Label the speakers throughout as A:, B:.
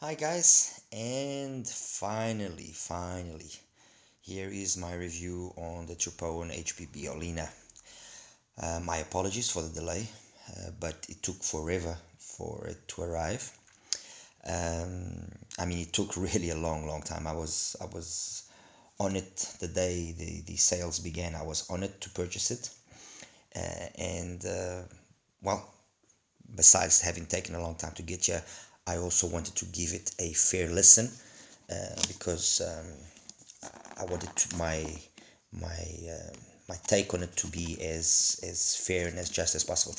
A: Hi guys, and finally, here is my review on the TRIPOWIN X HBB OLINA. My apologies for the delay, but it took forever for it to arrive. It took really a long time. I was on it the day the sales began. I was on it to purchase it, well, besides having taken a long time to get here, I also wanted to give it a fair listen because I wanted my take on it to be as fair and as just as possible.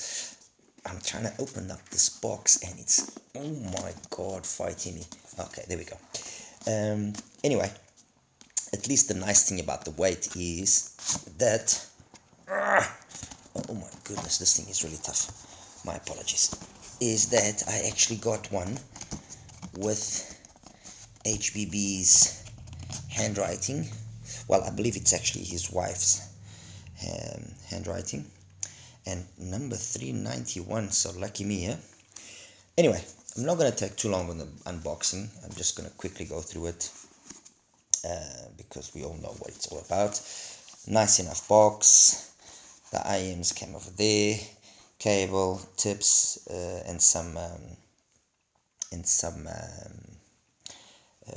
A: I'm trying to open up this box and it's, oh my god, fighting me. Okay, there we go. Anyway, at least the nice thing about the weight is that oh my goodness, this thing is really tough. My apologies. Is that I actually got one with HBB's handwriting. Well, I believe it's actually his wife's handwriting. And number 391, so lucky me, yeah? Anyway, I'm not going to take too long on the unboxing. I'm just going to quickly go through it because we all know what it's all about. Nice enough box. The IMs came over there. Cable, tips, and some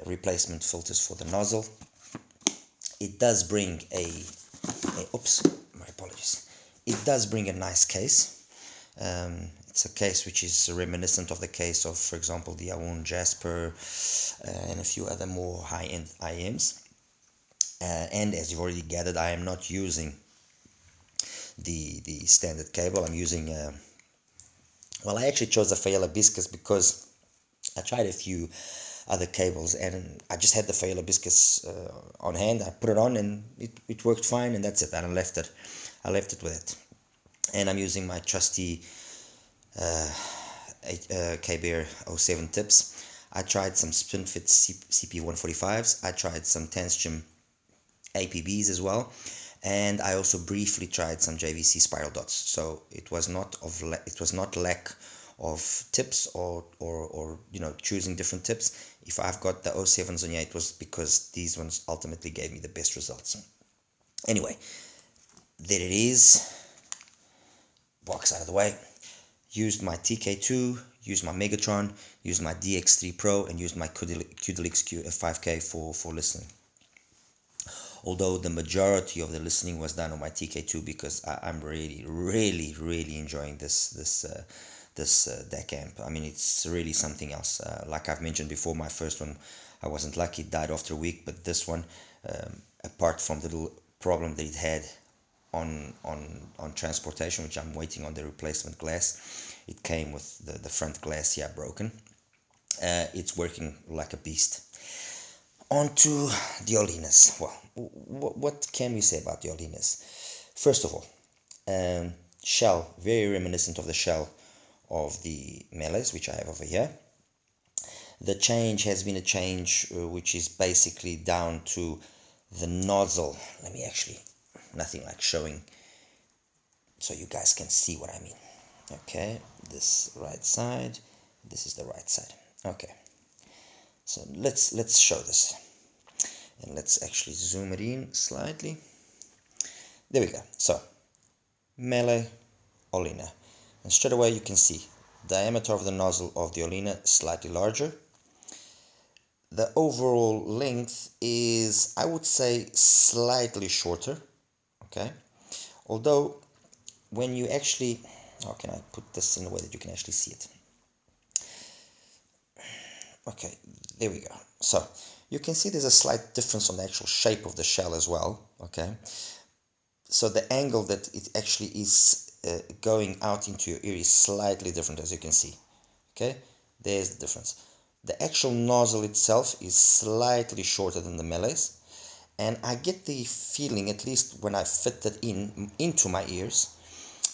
A: replacement filters for the nozzle. It does bring oops, my apologies. It does bring a nice case. It's a case which is reminiscent of the case of, for example, the Audiophile Jasper and a few other more high-end IMs. And as you've already gathered, I am not using the standard cable. I'm using well, I actually chose the Hibiscus because I tried a few other cables and I just had the Hibiscus on hand. I put it on and it worked fine, and that's it. I left it with it. And I'm using my trusty KBR 07 tips. I tried some SpinFit CP145s. I tried some Tanchjim APBs as well, and I also briefly tried some JVC spiral dots. So it was not lack of tips or choosing different tips. If I've got the 07s on here, it was because these ones ultimately gave me the best results. Anyway, there it is. Box out of the way. Used my TK2, used my Megatron, used my DX3 Pro, and used my Q-Delix 5K for listening. Although the majority of the listening was done on my TK2 because I'm really enjoying this DAC amp. I mean, it's really something else. Like I've mentioned before, my first one, I wasn't lucky, it died after a week, but this one, apart from the little problem that it had on transportation, which I'm waiting on the replacement glass, it came with the front glass here broken. It's working like a beast. On to the Olinas. Well, what can we say about the Olinas? First of all, shell, very reminiscent of the shell of the Meles, which I have over here. The change has been a change which is basically down to the nozzle. Let me actually, nothing like showing so you guys can see what I mean. Okay, this right side, this is the right side. Okay, so let's show this, and let's actually zoom it in slightly. There we go. So Mele, Olína, and straight away you can see diameter of the nozzle of the Olína slightly larger. The overall length is, I would say, slightly shorter. Okay, although when you actually, how can I put this in a way that you can actually see it? Okay, there we go. So you can see there's a slight difference on the actual shape of the shell as well. Okay, so the angle that it actually is going out into your ear is slightly different, as you can see. Okay, there's the difference. The actual nozzle itself is slightly shorter than the Mele's, and I get the feeling, at least when I fit that into my ears,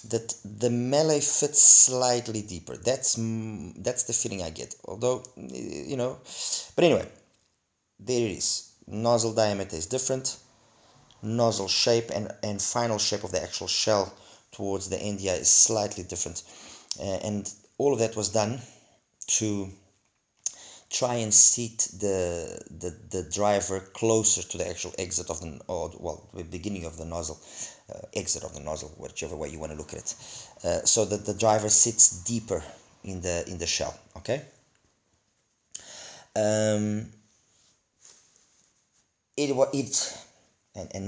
A: that the Mele fits slightly deeper. That's the feeling I get. Although, but anyway, there it is. Nozzle diameter is different. Nozzle shape and final shape of the actual shell towards the end here is slightly different. And all of that was done to try and seat the driver closer to the actual exit of the, or well, the beginning of the nozzle, exit of the nozzle, whichever way you want to look at it, so that the driver sits deeper in the shell. Okay. And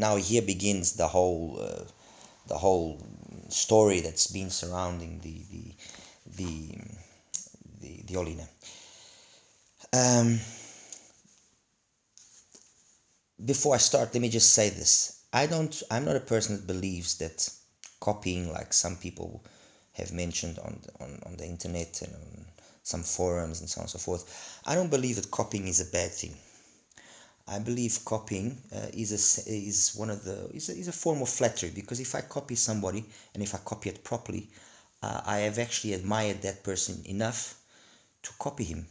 A: now here begins the whole story that's been surrounding the Olína. Before I start, let me just say this. I'm not a person that believes that copying, like some people have mentioned on the internet and on some forums and so on and so forth. I don't believe that copying is a bad thing. I believe copying is a form of flattery, because if I copy somebody and if I copy it properly, I have actually admired that person enough to copy him.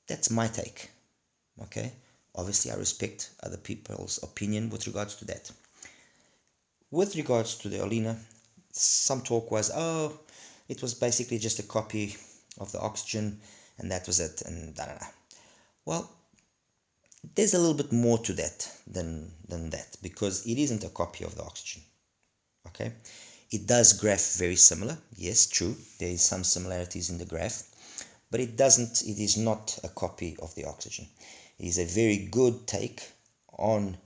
A: That's my take. Okay. Obviously, I respect other people's opinion with regards to that. With regards to the Olína, some talk was, oh, it was basically just a copy of the Oxygen, and that was it, and da da da. Well, there's a little bit more to that than that, because it isn't a copy of the Oxygen. Okay, it does graph very similar. Yes, true. There is some similarities in the graph, but it is not a copy of the Oxygen. It is a very good take on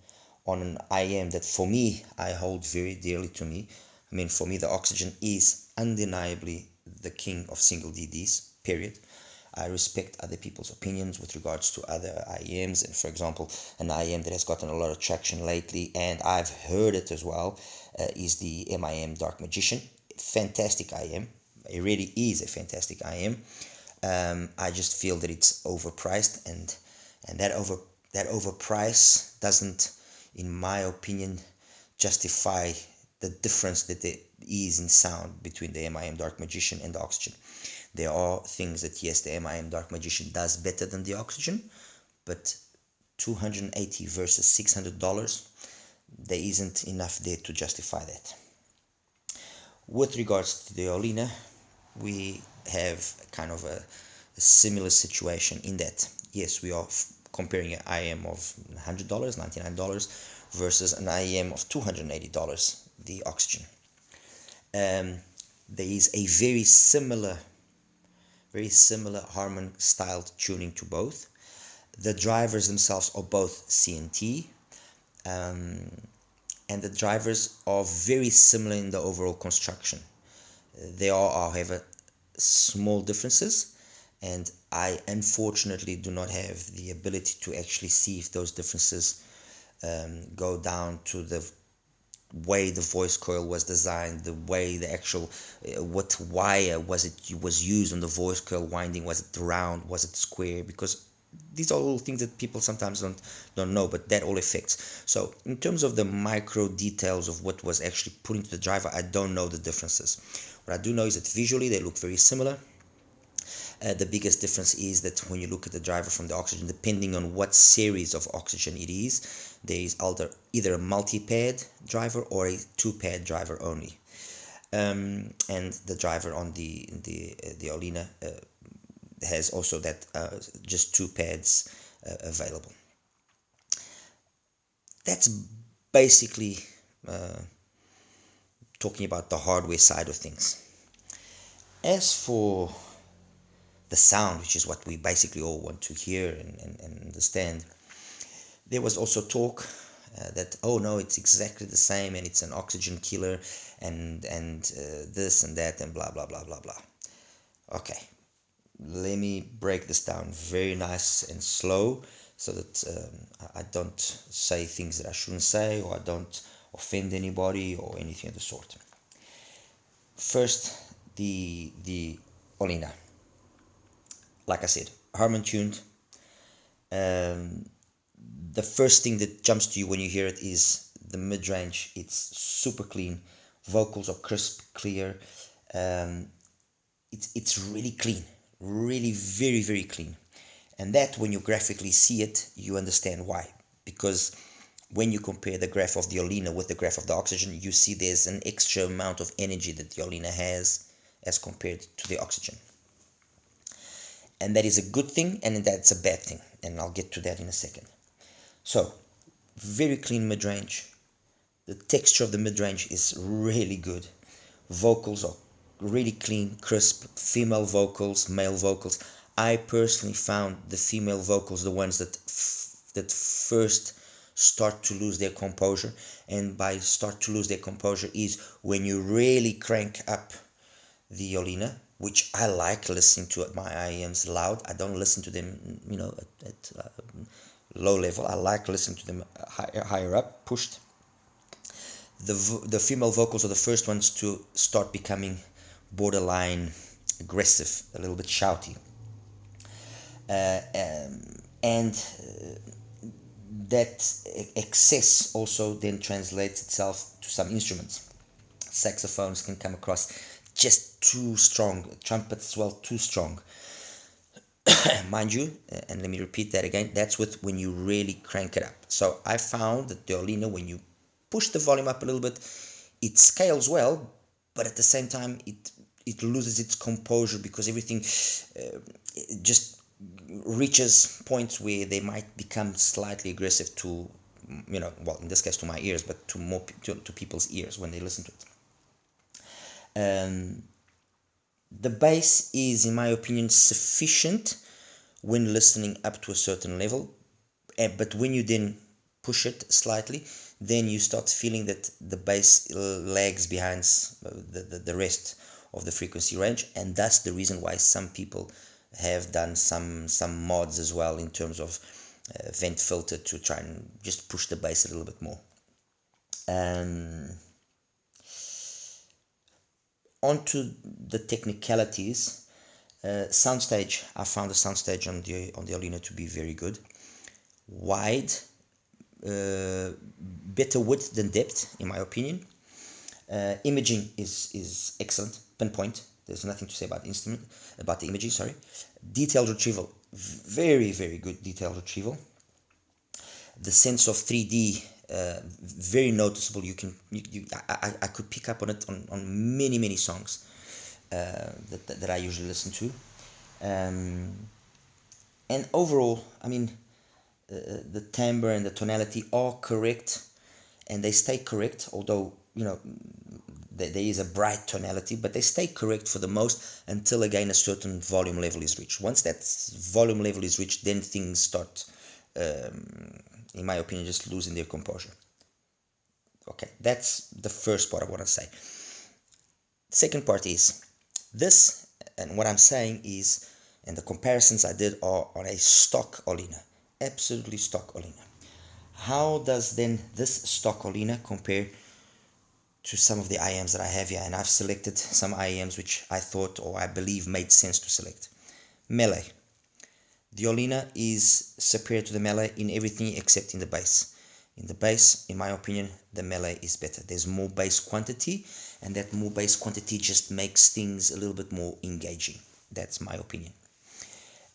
A: an IM that, for me, I hold very dearly to me. I mean, for me, the Oxygen is undeniably the king of single DDs, period. I respect other people's opinions with regards to other IEMs, and for example, an IEM that has gotten a lot of traction lately, and I've heard it as well, is the MIM Dark Magician. Fantastic IEM. It really is a fantastic IEM. I just feel that it's overpriced, and that overprice doesn't, in my opinion, justify the difference that there is in sound between the MIM Dark Magician and the Oxygen. There are things that, yes, the MIM Dark Magician does better than the Oxygen, but $280 versus $600, there isn't enough there to justify that. With regards to the Olína, we have kind of a similar situation in that, yes, we are comparing an IEM of $100, $99 versus an IEM of $280, the Oxygen. There is a very similar Harman styled tuning to both. The drivers themselves are both CNT, and the drivers are very similar in the overall construction. There are, however, small differences, and I unfortunately do not have the ability to actually see if those differences go down to the way the voice coil was designed, the way the actual what wire was used on the voice coil winding. Was it round, was it square? Because these are all things that people sometimes don't know, but that all affects. So in terms of the micro details of what was actually put into the driver, I don't know the differences. What I do know is that visually they look very similar. The biggest difference is that when you look at the driver from the Oxygen, depending on what series of Oxygen it is, there is either a multi-pad driver or a two-pad driver only. And the driver on the Olína has also that just two pads available. That's basically talking about the hardware side of things. As for the sound, which is what we basically all want to hear and understand, there was also talk that, oh no, it's exactly the same and it's an Oxygen killer and this and that and blah blah blah blah blah. Okay, let me break this down very nice and slow so that I don't say things that I shouldn't say, or I don't offend anybody or anything of the sort. First, the Olína. Like I said, Harman tuned. The first thing that jumps to you when you hear it is the mid-range. It's super clean. Vocals are crisp, clear. It's really clean. Really very, very clean. And that, when you graphically see it, you understand why. Because when you compare the graph of the Olína with the graph of the Oxygen, you see there's an extra amount of energy that the Olína has as compared to the Oxygen. And that is a good thing, and that's a bad thing, and I'll get to that in a second. So, very clean mid-range. The texture of the mid-range is really good. Vocals are really clean, crisp. Female vocals, male vocals. I personally found the female vocals the ones that first start to lose their composure, and by start to lose their composure is when you really crank up the Olína, which I like listening to at my IEMs loud. I don't listen to them, you know, at low level. I like listening to them higher up, pushed. The female vocals are the first ones to start becoming borderline aggressive, a little bit shouty. And that excess also then translates itself to some instruments. Saxophones can come across just too strong, trumpets as well, too strong. Mind you, and let me repeat that again, that's when you really crank it up. So I found that the Olína, when you push the volume up a little bit, it scales well, but at the same time it loses its composure, because everything just reaches points where they might become slightly aggressive to, you know, well, in this case to my ears, but to people's ears when they listen to it. The bass is, in my opinion, sufficient when listening up to a certain level, but when you then push it slightly, then you start feeling that the bass lags behind the rest of the frequency range, and that's the reason why some people have done some mods as well in terms of vent filter to try and just push the bass a little bit more. Onto the technicalities. Soundstage, I found the soundstage on the Olína to be very good. Wide, better width than depth, in my opinion. Imaging is excellent, pinpoint. There's nothing to say about the imaging. Sorry. Detailed retrieval, very good detailed retrieval. The sense of 3D, very noticeable. I could pick up on it on many songs that I usually listen to. And overall, I mean, the timbre and the tonality are correct, and they stay correct, although, you know, there is a bright tonality, but they stay correct for the most until again a certain volume level is reached. Once that volume level is reached, then things start, in my opinion, just losing their composure. Okay, that's the first part I want to say. The second part is this, and what I'm saying is, and the comparisons I did are on a stock Olína, absolutely stock Olína. How does then this stock Olína compare to some of the IEMs that I have here? And I've selected some IEMs which I thought, or I believe, made sense to select. Mele. The Olína is superior to the Mele in everything except in the bass. In the bass, in my opinion, the Mele is better. There's more bass quantity, and that more bass quantity just makes things a little bit more engaging. That's my opinion.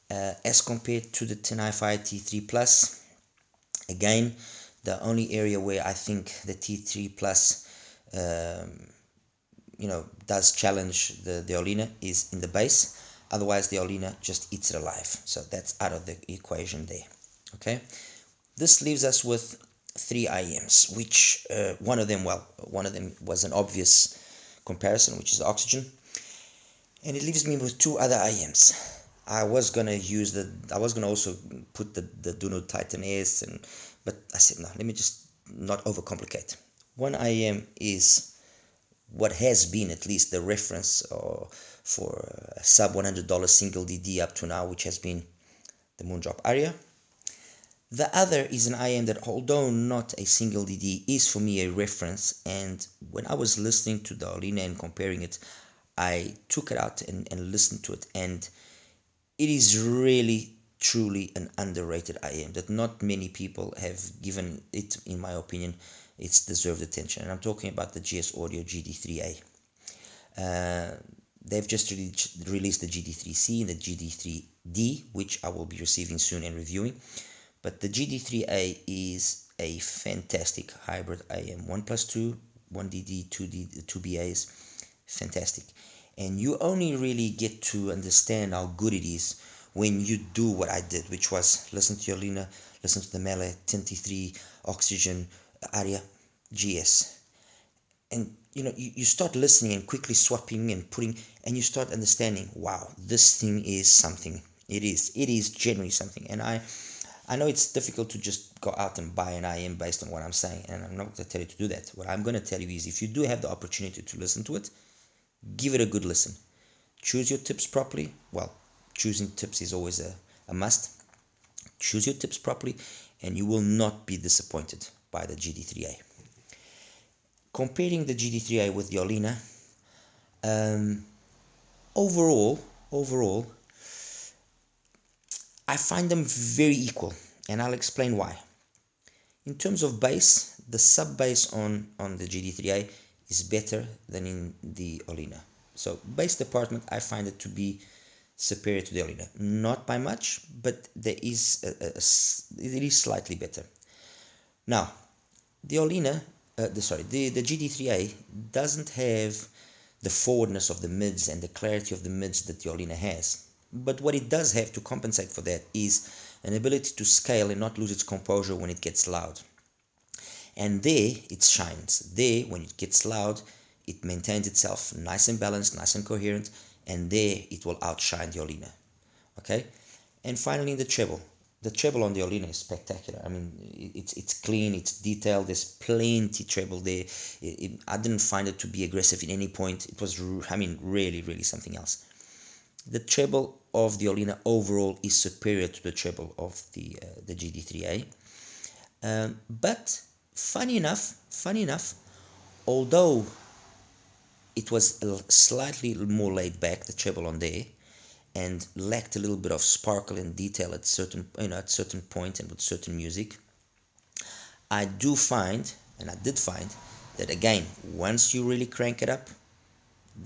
A: As compared to the Tanchjim T3 Plus, again, the only area where I think the T3 Plus does challenge the Olína is in the bass. Otherwise, the Olína just eats it alive. So that's out of the equation there. Okay, this leaves us with 3 IEMs, which one of them was an obvious comparison, which is Oxygen, and it leaves me with 2 other IEMs. I was gonna also put the Duno Titan S, but I said no, let me just not overcomplicate. One IEM is what has been at least the reference for a sub $100 single DD up to now, which has been the Moondrop Aria. The other is an IEM that, although not a single DD, is for me a reference, and when I was listening to the Olína and comparing it, I took it out and listened to it, and it is really truly an underrated IEM that not many people have given it, in my opinion, its deserved attention. And I'm talking about the GS Audio GD3A. They've just released the GD3C and the GD3D, which I will be receiving soon and reviewing. But the GD3A is a fantastic hybrid IEM. 1+2, 1DD, 2 BAs, fantastic. And you only really get to understand how good it is when you do what I did, which was listen to your Olína, listen to the Mele, Tanchjim Oxygen, Aria, GS. And you start listening and quickly swapping and putting, and you start understanding, wow, this thing is something. It is generally something. And I know it's difficult to just go out and buy an IM based on what I'm saying, and I'm not going to tell you to do that. What I'm going to tell you is, if you do have the opportunity to listen to it, give it a good listen. Choose your tips properly. Well, choosing tips is always a must. Choose your tips properly, and you will not be disappointed by the GD3A. Comparing the GD3A with the Olína, overall, I find them very equal, and I'll explain why. In terms of bass, the sub-bass on the GD3A is better than in the Olína. So bass department, I find it to be superior to the Olína. Not by much, but there is it is slightly better. Now, the Olína, the GD3A doesn't have the forwardness of the mids and the clarity of the mids that the Olína has. But what it does have to compensate for that is an ability to scale and not lose its composure when it gets loud. And there it shines. There, when it gets loud, it maintains itself nice and balanced, nice and coherent, and there it will outshine the Olína. Okay? And finally, the treble. The treble on the Olína is spectacular. I mean, it's clean, it's detailed, there's plenty treble there. I didn't find it to be aggressive at any point. It was, really, really something else. The treble of the Olína overall is superior to the treble of the GD3A. But funny enough, although it was slightly more laid back, the treble on there, and lacked a little bit of sparkle and detail at certain point and with certain music, I did find that, again, once you really crank it up,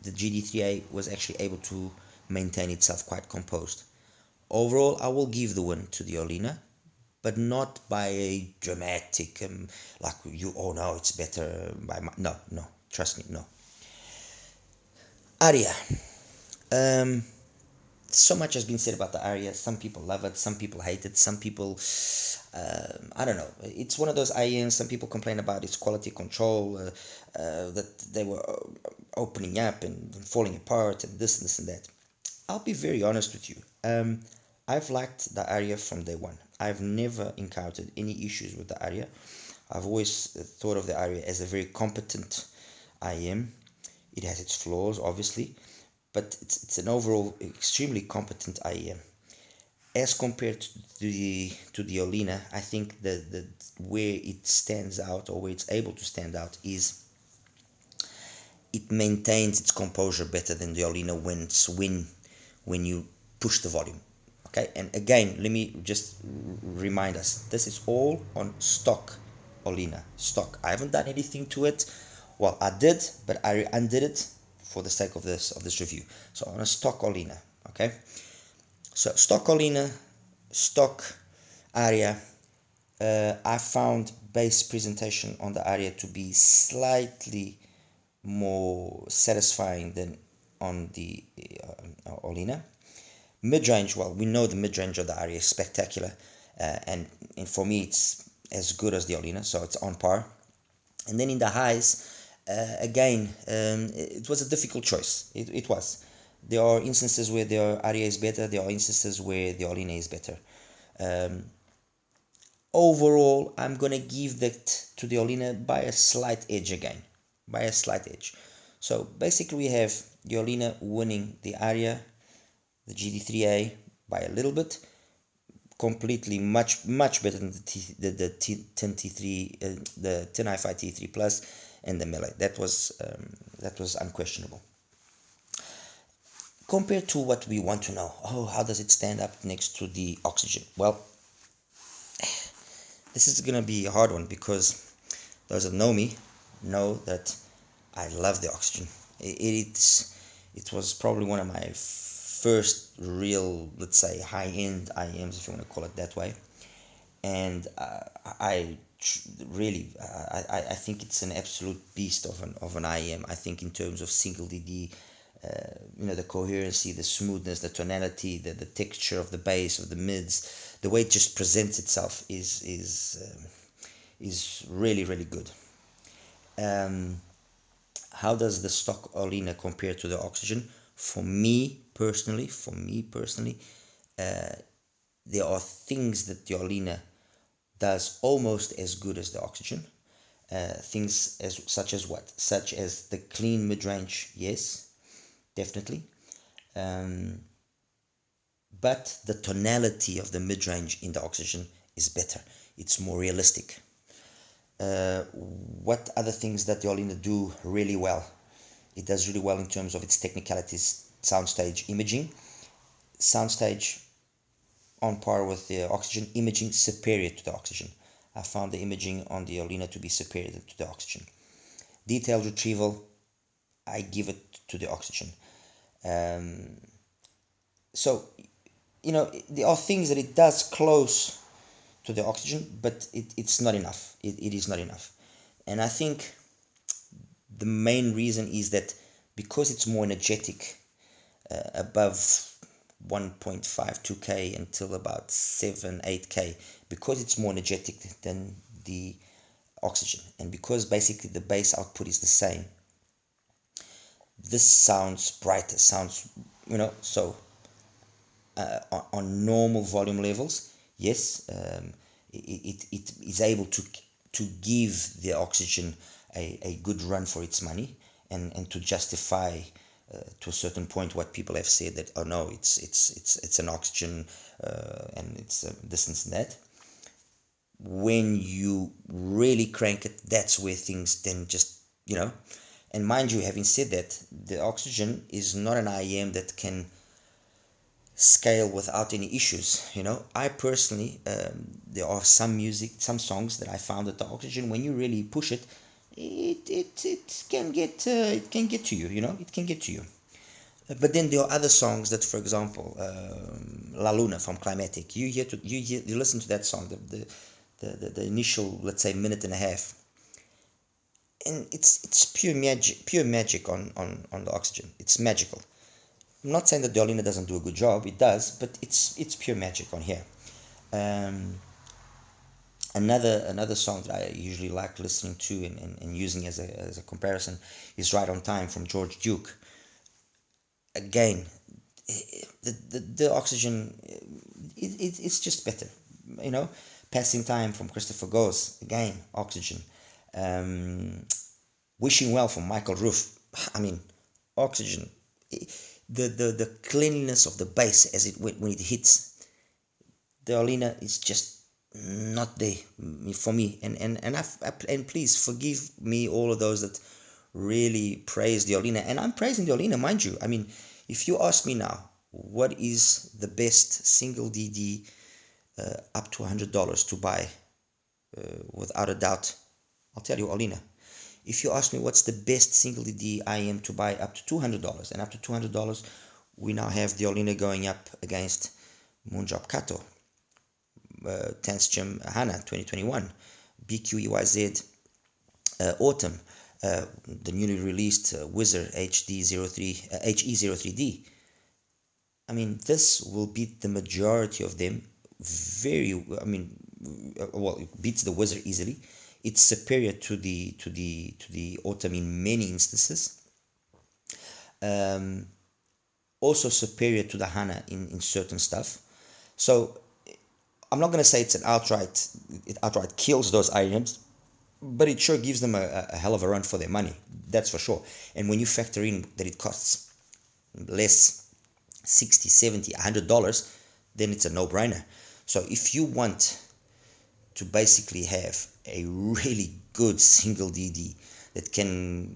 A: the GD3A was actually able to maintain itself quite composed. Overall, I will give the win to the Olína, but not by a dramatic, like no, it's better by no, trust me, no. Aria. So much has been said about the Aria. Some people love it, some people hate it, some people, I don't know. It's one of those IEMs. Some people complain about its quality control, that they were opening up and falling apart and this and that. I'll be very honest with you. I've liked the Aria from day one. I've never encountered any issues with the Aria. I've always thought of the Aria as a very competent IEM. It has its flaws, obviously, but it's an overall extremely competent IEM. As compared to the Olína, I think the where it stands out, or where it's able to stand out, is it maintains its composure better than the Olína when you push the volume. Okay, and again, let me just remind us, this is all on stock Olína. Stock. I haven't done anything to it. Well, I did, but I undid it for the sake of this review. So on a stock Olína. Okay, so stock Olína, stock Aria. I found bass presentation on the Aria to be slightly more satisfying than on the Olína. Mid-range, well, we know the mid-range of the Aria is spectacular, and for me it's as good as the Olína, so it's on par. And then in the highs, again, it was a difficult choice. It was. There are instances where the Aria is better, there are instances where the Olína is better. Overall, I'm going to give that to the Olína by a slight edge again. By a slight edge. So basically we have the Olína winning the Aria, the GD3A by a little bit, completely much better than the Tanchjim T3 Plus and the Mele. That was unquestionable. Compared to what we want to know, how does it stand up next to the Oxygen? Well, this is gonna be a hard one, because those that know me know that I love the Oxygen. It was probably one of my first real, let's say, high-end IEMs, if you want to call it that way, and I think it's an absolute beast of an IEM. I think in terms of single DD, the coherency, the smoothness, the tonality, the texture of the bass, of the mids, the way it just presents itself is really, really good. How does the stock Olína compare to the Oxygen? For me personally, there are things that the Olína does almost as good as the Oxygen. Things such as what? Such as the clean mid-range, yes, definitely. But the tonality of the mid-range in the Oxygen is better. It's more realistic. What other things that the Olína do really well? It does really well in terms of its technicalities, soundstage imaging. Soundstage on par with the Oxygen, imaging superior to the Oxygen. I found the imaging on the Olína to be superior to the Oxygen. Detailed retrieval, I give it to the Oxygen. So, there are things that it does close to the Oxygen, but it's not enough. It is not enough. And I think the main reason is that because it's more energetic, above 1.52k until about 7-8k, because it's more energetic than the Oxygen, and because basically the bass output is the same, this sounds brighter, sounds, so on normal volume levels, yes, it is able to give the Oxygen a good run for its money, and to justify to a certain point what people have said, that, oh no, it's an Oxygen, and it's this and that. When you really crank it, that's where things then just, and mind you, having said that, the Oxygen is not an IEM that can scale without any issues. I personally, there are some songs that I found that the Oxygen, when you really push it, it can get to you. It can get to you. But then there are other songs that, for example, La Luna from Climatic. You listen to that song, the initial, let's say, minute and a half, and it's pure magic on the Oxygen. It's magical. I'm not saying that the Olína doesn't do a good job. It does, but it's pure magic on here. Another song that I usually like listening to and using as a comparison is Right on Time from George Duke. Again, the Oxygen, it's just better. Passing Time from Christopher Goss, again, Oxygen. Wishing Well from Michael Roof, Oxygen. The cleanliness of the bass as when it hits, the Olína is just not there for me. And please forgive me, all of those that really praise the Olína, and I'm praising the Olína, mind you. If you ask me now, what is the best single DD up to $100 to buy, without a doubt, I'll tell you Olína. If you ask me what's the best single DD IEM to buy up to $200, and up to $200, we now have the Olína going up against Moonjob Kato, Tanchjim Hana 2021, BQEYZ Autumn, the newly released Wizard HE03D. This will beat the majority of them it beats the Wizard easily. It's superior to the Autumn in many instances. Also superior to the Hana in certain stuff. So I'm not going to say it outright kills those items, but it sure gives them a hell of a run for their money. That's for sure. And when you factor in that it costs less, $60, $70, $100, then it's a no-brainer. So if you want to basically have a really good single DD that can,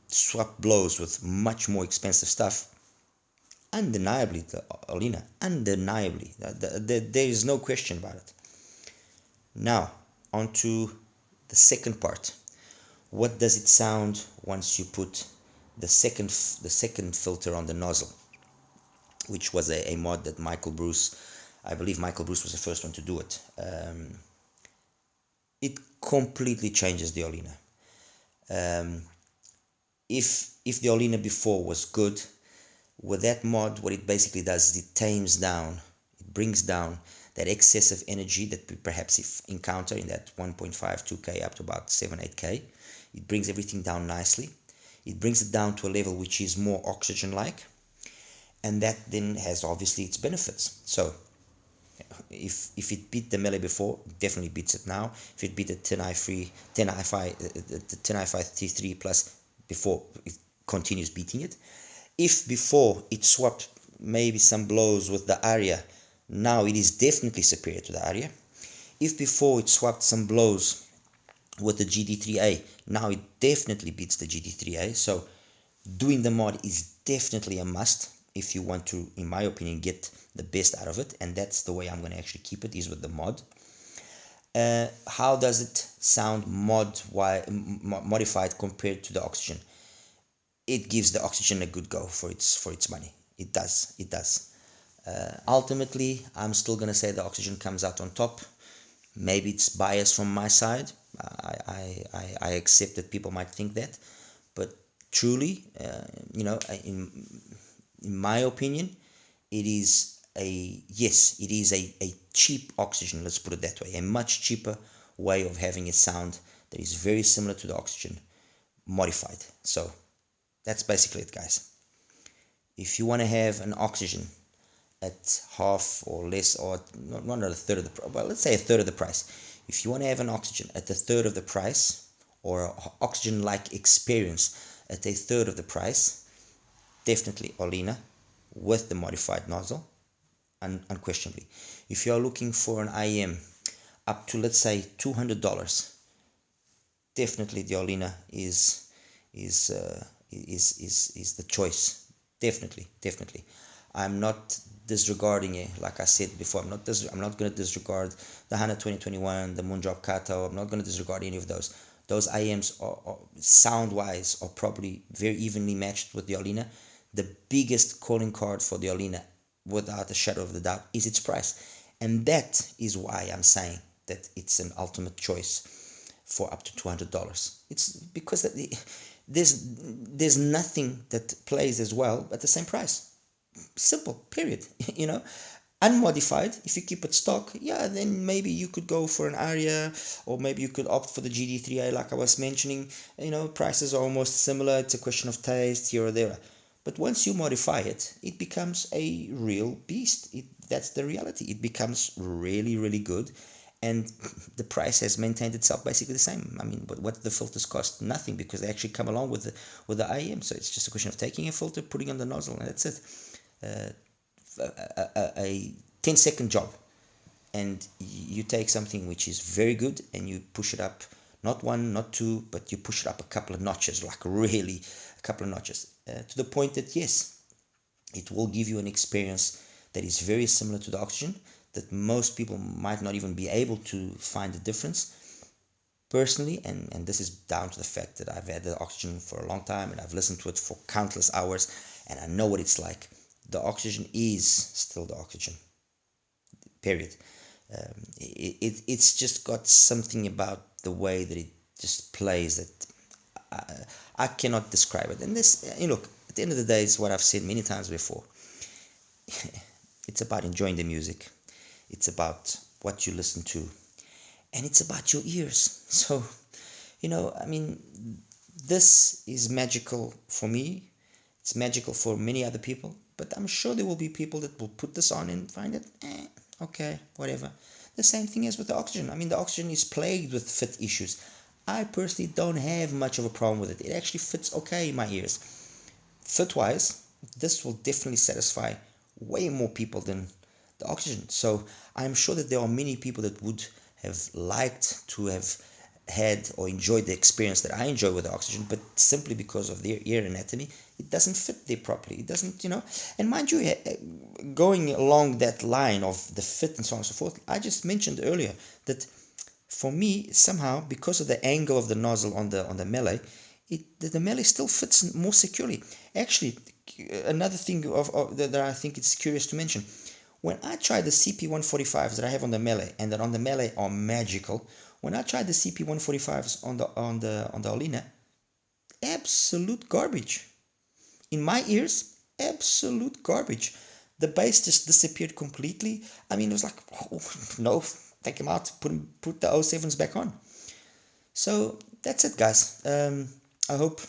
A: swap blows with much more expensive stuff, undeniably the Olína, undeniably. There is no question about it. Now, on to the second part. What does it sound once you put the second filter on the nozzle, which was a mod that I believe Michael Bruce was the first one to do it. It completely changes the Olína. if the Olína before was good, with that mod, what it basically does is it tames down, it brings down that excessive energy that we perhaps encounter in that 1.5, 2K up to about 7, 8K. It brings everything down nicely. It brings it down to a level which is more oxygen-like, and that then has obviously its benefits. So if it beat the Mele before, it definitely beats it now. If it beat the 10i5 T3 Plus before, it continues beating it. If before it swapped maybe some blows with the Aria, now it is definitely superior to the Aria. If before it swapped some blows with the GD3A, now it definitely beats the GD3A. So doing the mod is definitely a must if you want to, in my opinion, get the best out of it, and that's the way I'm going to actually keep it, is with the mod. How does it sound modified compared to the Oxygen? It gives the Oxygen a good go for its money. It does. Ultimately, I'm still going to say the Oxygen comes out on top. Maybe it's biased from my side. I accept that people might think that, but truly, in my opinion, it is a cheap Oxygen. Let's put it that way. A much cheaper way of having a sound that is very similar to the Oxygen, modified. So that's basically it, guys. If you want to have an Oxygen at half or less, or not a third of the price, well, let's say a third of the price. If you want to have an Oxygen at a third of the price, or an Oxygen-like experience at a third of the price, definitely Olína with the modified nozzle, unquestionably. If you are looking for an IM up to, let's say, $200, definitely the Olína is the choice. Definitely. I'm not disregarding it. Like I said before, I'm not going to disregard the HANA 2021, the Moondrop Kato. I'm not going to disregard any of those. Those IMs are sound-wise are probably very evenly matched with the Olína. The biggest calling card for the Olína, without a shadow of the doubt, is its price, and that is why I'm saying that it's an ultimate choice for up to $200. It's because there's nothing that plays as well at the same price. Simple, period. Unmodified, if you keep it stock, yeah, then maybe you could go for an Aria, or maybe you could opt for the GD3A like I was mentioning. Prices are almost similar. It's a question of taste here or there. But once you modify it, it becomes a real beast. That's the reality. It becomes really, really good, and the price has maintained itself basically the same. I mean, but what the filters cost? Nothing, because they actually come along with the IM. So it's just a question of taking a filter, putting on the nozzle, and that's it. A 10-second job, and you take something which is very good and you push it up, not one, not two, but you push it up a couple of notches, like really a couple of notches, to the point that yes, it will give you an experience that is very similar to the Oxygen, that most people might not even be able to find the difference. Personally, and this is down to the fact that I've had the Oxygen for a long time and I've listened to it for countless hours, and I know what it's like. The Oxygen is still the Oxygen, period. It's just got something about the way that it just plays that I cannot describe it. And this, look, at the end of the day, it's what I've said many times before. It's about enjoying the music. It's about what you listen to. And it's about your ears. So, I mean, this is magical for me. It's magical for many other people. But I'm sure there will be people that will put this on and find it, okay, whatever. The same thing as with the Oxygen. I mean, the Oxygen is plagued with fit issues. I personally don't have much of a problem with it. It actually fits okay in my ears. Fit-wise, this will definitely satisfy way more people than the Oxygen. So I'm sure that there are many people that would have liked to have had or enjoyed the experience that I enjoy with the Oxygen, but simply because of their ear anatomy, it doesn't fit there properly. It doesn't, and mind you, going along that line of the fit and so on and so forth, I just mentioned earlier that for me, somehow, because of the angle of the nozzle on the Mele, the Mele still fits more securely. Actually, another thing that I think it's curious to mention, when I tried the CP145s that I have on the Mele, and that on the Mele are magical, when I tried the CP145s on the Olína, absolute garbage. In my ears, absolute garbage. The bass just disappeared completely. I mean, it was like, oh, no, take him out, put the 07s back on. So that's it, guys. I hope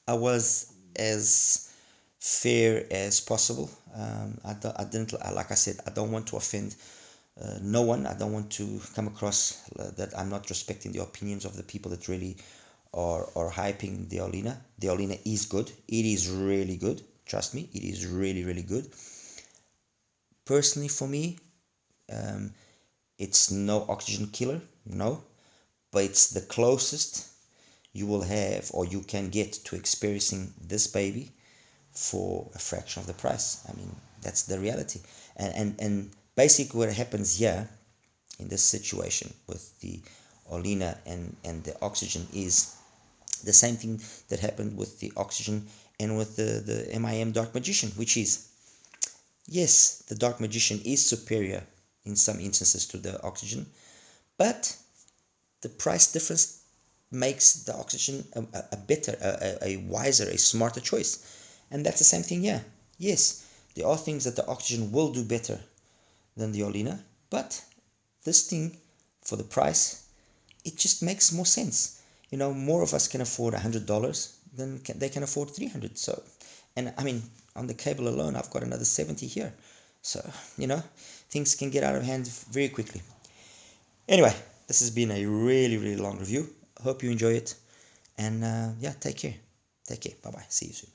A: I was as fair as possible. I didn't, like I said, I don't want to offend no one. I don't want to come across that I'm not respecting the opinions of the people that really are hyping the Olína. The Olína is good. It is really good. Trust me, it is really, really good. Personally, for me, it's no oxygen killer, no, but it's the closest you will have or you can get to experiencing this baby for a fraction of the price. I mean, that's the reality. And basically what happens here in this situation with the Olína and the Oxygen is the same thing that happened with the Oxygen and with the MIM Dark Magician, which is, yes, the Dark Magician is superior in some instances to the Oxygen, but the price difference makes the Oxygen a better, a wiser, a smarter choice. And that's the same thing here. Yes, there are things that the Oxygen will do better than the Olína, but this thing, for the price, it just makes more sense. You know, more of us can afford $100 than they can afford $300. So, and I mean, on the cable alone, I've got another 70 here. So, you know, things can get out of hand very quickly. Anyway, this has been a really, really long review. Hope you enjoy it. And yeah, take care. Take care. Bye-bye. See you soon.